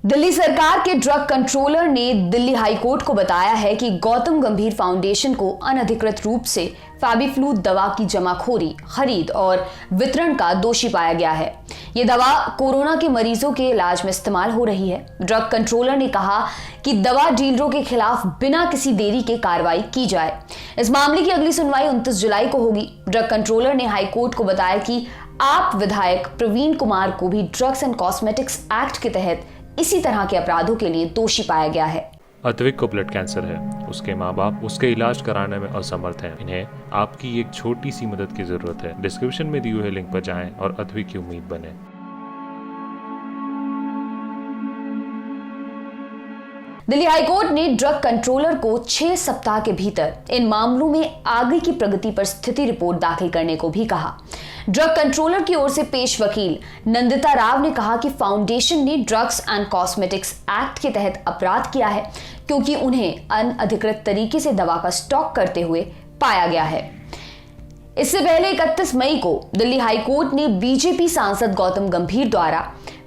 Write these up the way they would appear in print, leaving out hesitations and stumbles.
दिल्ली सरकार के drug controller ने दिल्ली हाईकोर्ट को बताया है कि गौतम गंभीर फाउंडेशन को अनधिकृत रूप से फैबीफ्लू दवा की जमाखोरी, खरीद और वितरण का दोषी पाया गया है। ये दवा कोरोना के मरीजों के इलाज में इस्तेमाल हो रही है। ड्रग कंट्रोलर ने कहा कि दवा डीलरों के खिलाफ बिना किसी देरी के कार्रवाई की जाए। इस मामले की अगली सुनवाई 29 जुलाई को होगी। ड्रग कंट्रोलर ने हाईकोर्ट को बताया कि आप विधायक प्रवीण कुमार को भी ड्रग्स एंड कॉस्मेटिक्स एक्ट के तहत इसी तरह के अपराधों के लिए दोषी पाया गया है। अद्विक को ब्लड कैंसर है। उसके माँ बाप उसके इलाज कराने में असमर्थ हैं। इन्हें आपकी एक छोटी सी मदद की जरूरत है। डिस्क्रिप्शन में दिए हुए लिंक पर जाएं और अद्विक की उम्मीद बने। दिल्ली हाईकोर्ट ने ड्रग कंट्रोलर को 6 सप्ताह के भीतर इन मामलों में आगे की प्रगति पर स्थिति रिपोर्ट दाखिल करने को भी कहा। ड्रग कंट्रोलर की ओर से पेश वकील नंदिता राव ने कहा कि फाउंडेशन ने ड्रग्स एंड कॉस्मेटिक्स एक्ट के तहत अपराध किया है क्योंकि उन्हें अनधिकृत तरीके से दवा का स्टॉक करते हुए पाया गया है। इससे पहले 31 मई को दिल्ली हाईकोर्ट ने बीजेपी सांसद गौतम गंभीर द्वारा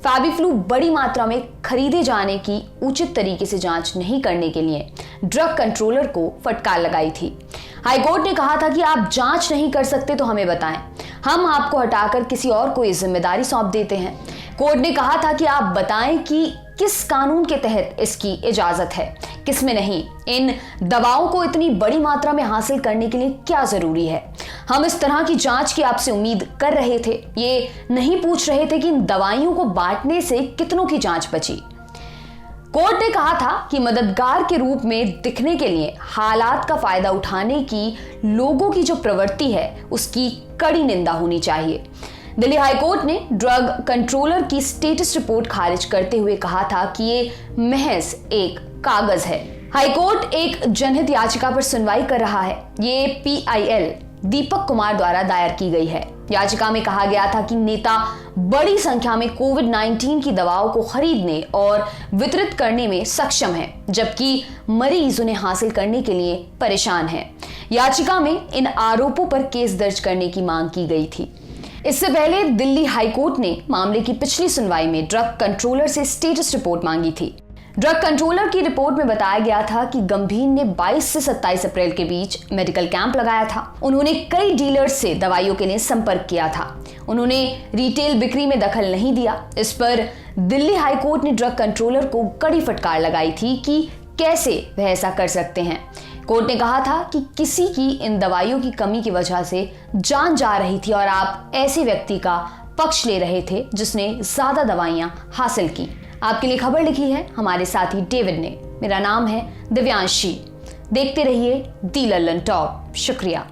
फैबीफ्लू बड़ी मात्रा में खरीदे जाने की उचित तरीके से जांच नहीं करने के लिए ड्रग कंट्रोलर को फटकार लगाई थी। हाईकोर्ट ने कहा था कि आप जांच नहीं कर सकते तो हमें बताएं, हम आपको हटाकर किसी और को ये जिम्मेदारी सौंप देते हैं। कोर्ट ने कहा था कि आप बताएं कि किस कानून के तहत इसकी इजाजत है, किस में नहीं। इन दवाओं को इतनी बड़ी मात्रा में हासिल करने के लिए क्या जरूरी है। हम इस तरह की जांच की आपसे उम्मीद कर रहे थे, ये नहीं पूछ रहे थे कि इन दवाइयों को बांटने से कितनों की जांच बची। कोर्ट ने कहा था कि मददगार के रूप में दिखने के लिए हालात का फायदा उठाने की लोगों की जो प्रवृत्ति है उसकी कड़ी निंदा होनी चाहिए। दिल्ली हाईकोर्ट ने ड्रग कंट्रोलर की स्टेटस रिपोर्ट खारिज करते हुए कहा था कि ये महज एक कागज है। हाईकोर्ट एक जनहित याचिका पर सुनवाई कर रहा है। ये PIL दीपक कुमार द्वारा दायर की गई है। याचिका में कहा गया था कि नेता बड़ी संख्या में कोविड-19 की दवाओं को खरीदने और वितरित करने में सक्षम है, जबकि मरीज उन्हें हासिल करने के लिए परेशान हैं। याचिका में इन आरोपों पर केस दर्ज करने की मांग की गई थी। इससे पहले दिल्ली हाईकोर्ट ने मामले की पिछली सुनवाई में ड्रग कंट्रोलर से स्टेटस रिपोर्ट मांगी थी। ड्रग कंट्रोलर की रिपोर्ट में बताया गया था कि गंभीर ने 22 से 27 अप्रैल के बीच मेडिकल कैंप लगाया था। उन्होंने कई डीलर्स से दवाइयों के लिए संपर्क किया था। उन्होंने रिटेल बिक्री में दखल नहीं दिया। इस पर दिल्ली हाईकोर्ट ने ड्रग कंट्रोलर को कड़ी फटकार लगाई थी कि कैसे वह ऐसा कर सकते हैं। कोर्ट ने कहा था कि किसी की इन दवाइयों की कमी की वजह से जान जा रही थी और आप ऐसे व्यक्ति का पक्ष ले रहे थे जिसने ज्यादा दवाइयां हासिल की। आपके लिए खबर लिखी है हमारे साथी डेविड ने। मेरा नाम है दिव्यांशी। देखते रहिए दी लल्लन टॉप। शुक्रिया।